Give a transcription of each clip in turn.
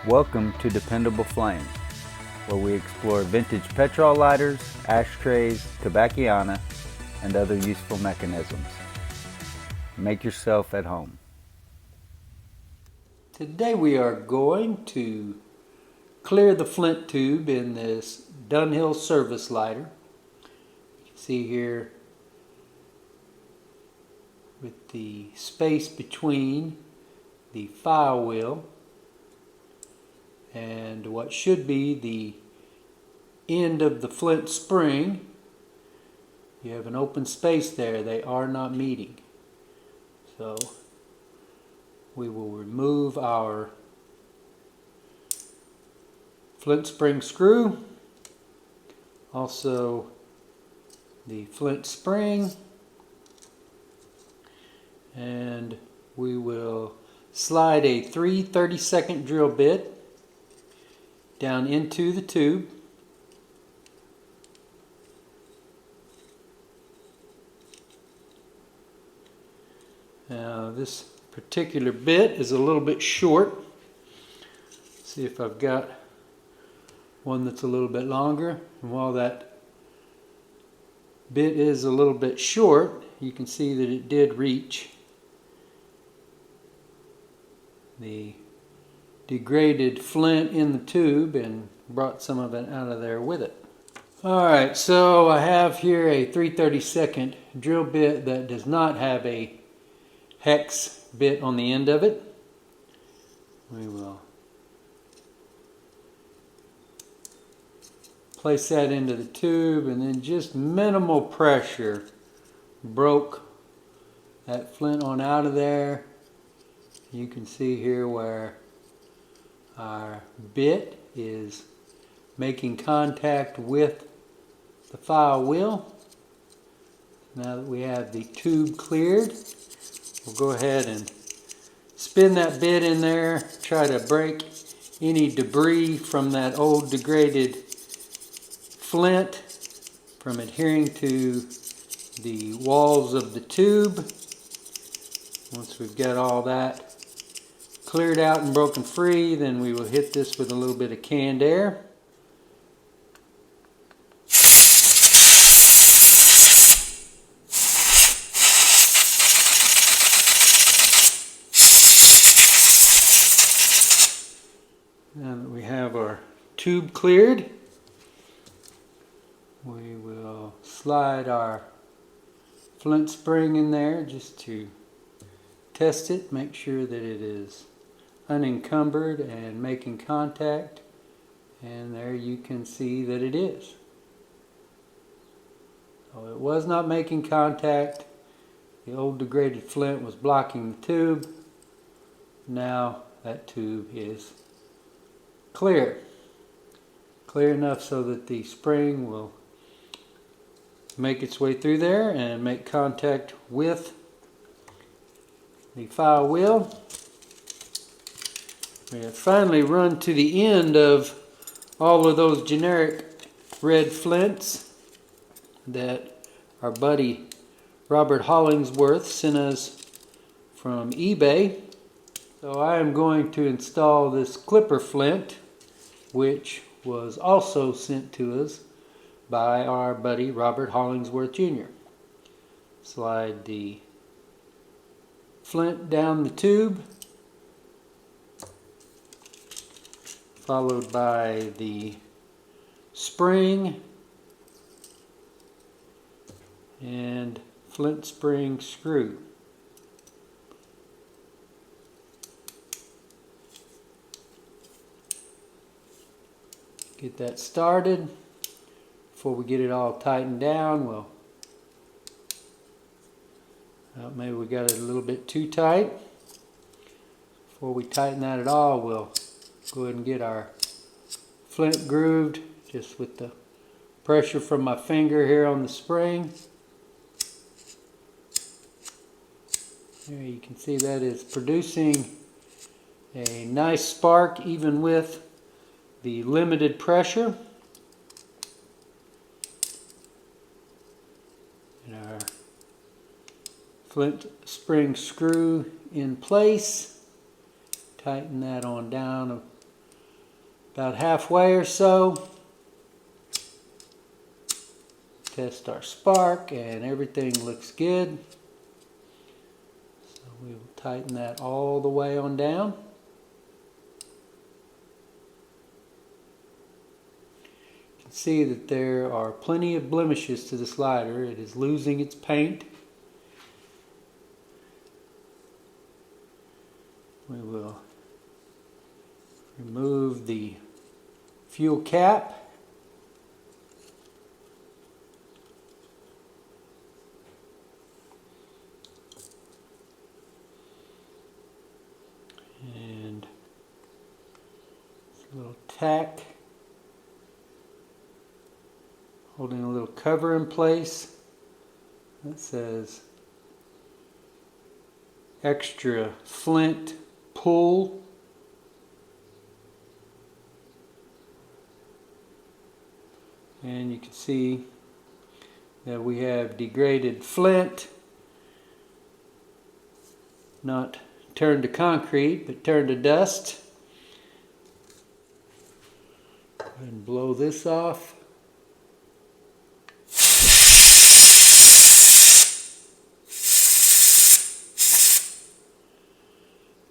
Welcome to Dependable Flame, where we explore vintage petrol lighters, ashtrays, tobacciana, and other useful mechanisms. Make yourself at home. Today we are going to clear the flint tube in this Dunhill service lighter. You can see here with the space between the file wheel and what should be the end of the flint spring. You have an open space there. They are not meeting. So we will remove our flint spring screw, also the flint spring, and we will slide a 3/32 drill bit down into the tube. Now this particular bit is a little bit short. Let's see if I've got one that's a little bit longer. And while that bit is a little bit short, you can see that it did reach the degraded flint in the tube and brought some of it out of there with it. Alright, so I have here a 3/32 drill bit that does not have a hex bit on the end of it. We will place that into the tube, and then just minimal pressure broke that flint on out of there. You can see here where our bit is making contact with the file wheel. Now that we have the tube cleared, we'll go ahead and spin that bit in there, try to break any debris from that old degraded flint from adhering to the walls of the tube. Once we've got all that cleared out and broken free, then we will hit this with a little bit of canned air. Now that we have our tube cleared, we will slide our flint spring in there just to test it, make sure that it is unencumbered and making contact, and there you can see that it is. So it was not making contact. The old degraded flint was blocking the tube. Now that tube is clear enough so that the spring will make its way through there and make contact with the file wheel. We have finally run to the end of all of those generic red flints that our buddy Robert Hollingsworth sent us from eBay. So I am going to install this clipper flint, which was also sent to us by our buddy Robert Hollingsworth Jr. Slide the flint down the tube, followed by the spring and flint spring screw. Get that started. Before we get it all tightened down, maybe we got it a little bit too tight. Before we tighten that at all, we'll go ahead and get our flint grooved just with the pressure from my finger here on the spring. There you can see that is producing a nice spark even with the limited pressure. And our flint spring screw in place. Tighten that on down about halfway or so. Test our spark and everything looks good. So we will tighten that all the way on down. You can see that there are plenty of blemishes to this lighter. It is losing its paint. We will remove the fuel cap. And a little tack holding a little cover in place that says extra flint pull. And you can see that we have degraded flint, not turned to concrete, but turned to dust. Go ahead and blow this off.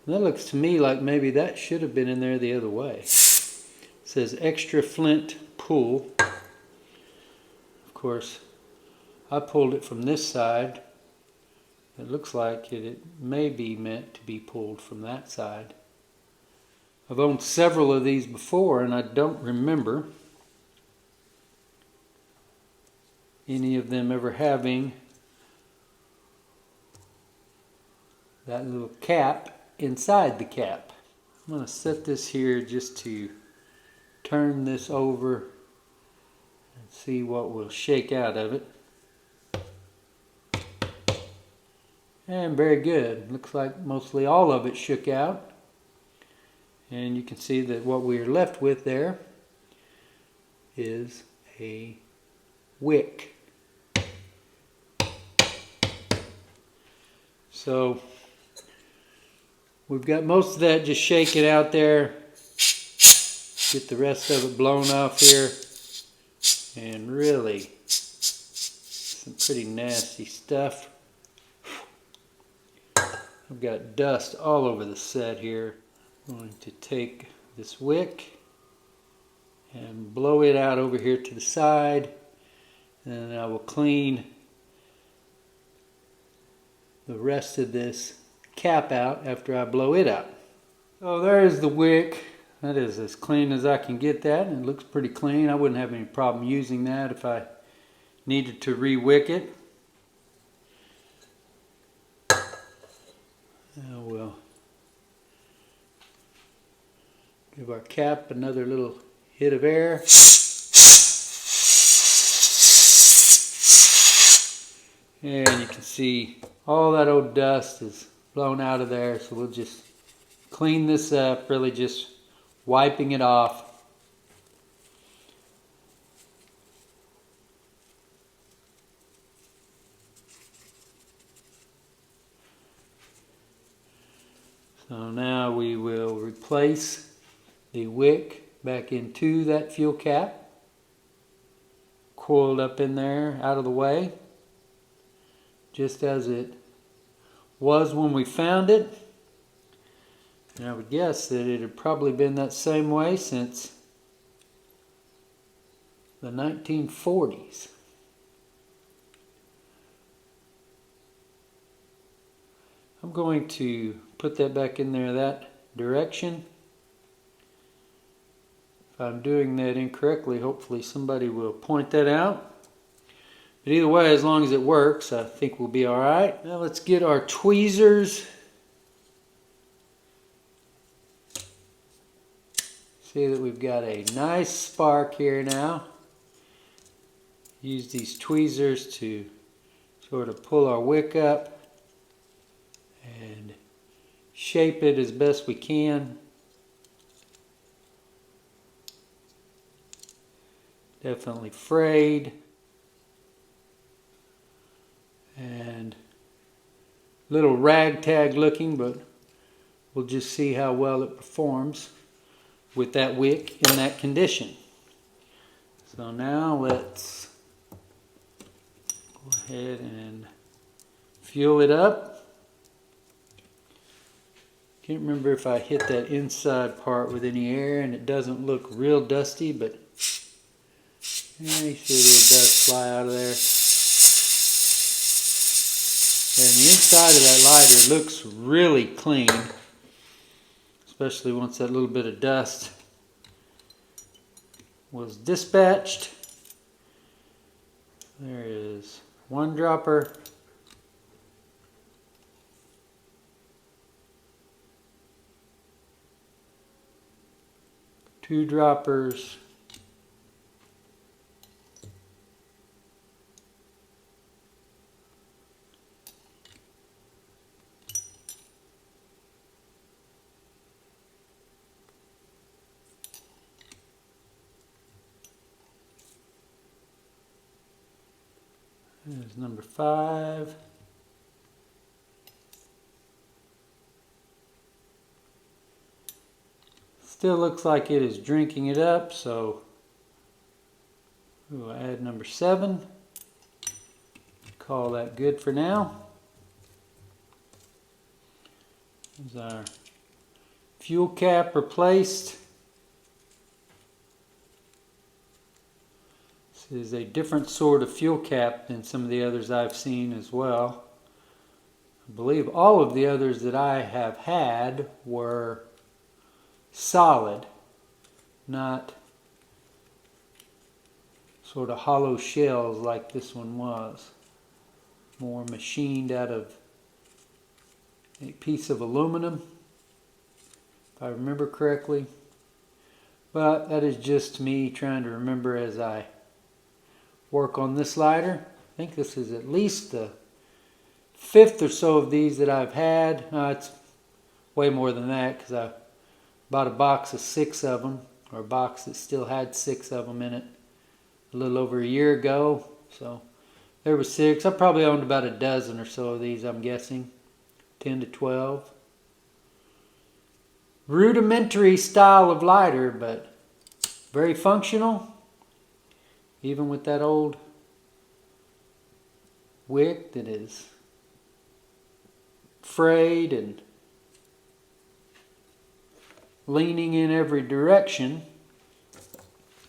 That looks to me like maybe that should have been in there the other way. It says extra flint pull. Of course, I pulled it from this side. It looks like it may be meant to be pulled from that side. I've owned several of these before and I don't remember any of them ever having that little cap inside the cap. I'm going to set this here just to turn this over and see what will shake out of it. And very good. Looks like mostly all of it shook out. And you can see that what we are left with there is a wick. So we've got most of that just shaking out there. Get the rest of it blown off here. And really, some pretty nasty stuff. I've got dust all over the set here. I'm going to take this wick and blow it out over here to the side. And I will clean the rest of this cap out after I blow it out. So there's the wick. That is as clean as I can get that. It looks pretty clean. I wouldn't have any problem using that if I needed to re-wick it. Now we'll give our cap another little hit of air. And you can see all that old dust is blown out of there, so we'll just clean this up, really just wiping it off. So now we will replace the wick back into that fuel cap, coiled up in there, out of the way, just as it was when we found it. And I would guess that it had probably been that same way since the 1940s. I'm going to put that back in there that direction. If I'm doing that incorrectly, hopefully somebody will point that out. But either way, as long as it works, I think we'll be alright. Now let's get our tweezers. See that we've got a nice spark here now. Use these tweezers to sort of pull our wick up and shape it as best we can. Definitely frayed and a little ragtag looking, but we'll just see how well it performs. with that wick in that condition. So now let's go ahead and fuel it up. Can't remember if I hit that inside part with any air, and it doesn't look real dusty, but yeah, you see a little dust fly out of there. And the inside of that lighter looks really clean, especially once that little bit of dust was dispatched. There is one dropper. Two droppers. There's number 5. Still looks like it is drinking it up, so we'll add number 7. Call that good for now. There's our fuel cap replaced. This is a different sort of fuel cap than some of the others I've seen as well. I believe all of the others that I have had were solid, not sort of hollow shells like this one was. More machined out of a piece of aluminum, if I remember correctly. But that is just me trying to remember as I work on this lighter. I think this is at least the 5th or so of these that I've had. It's way more than that because I bought a box of 6 of them, or a box that still had 6 of them in it a little over a year ago. So there were 6. I probably owned about a dozen or so of these, I'm guessing. 10 to 12. Rudimentary style of lighter, but very functional. Even with that old wick that is frayed and leaning in every direction,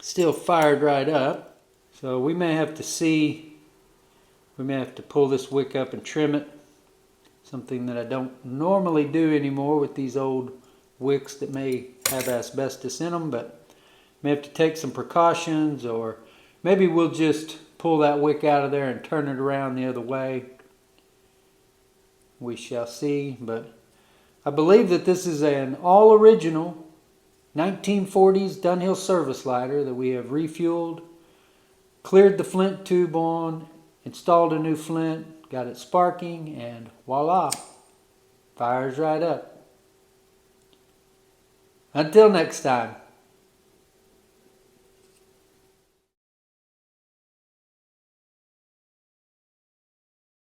still fired right up. So we may have to see, we may have to pull this wick up and trim it. Something that I don't normally do anymore with these old wicks that may have asbestos in them, but may have to take some precautions, or maybe we'll just pull that wick out of there and turn it around the other way. We shall see, but I believe that this is an all original 1940s Dunhill service lighter that we have refueled, cleared the flint tube on, installed a new flint, got it sparking, and voila, fires right up. Until next time.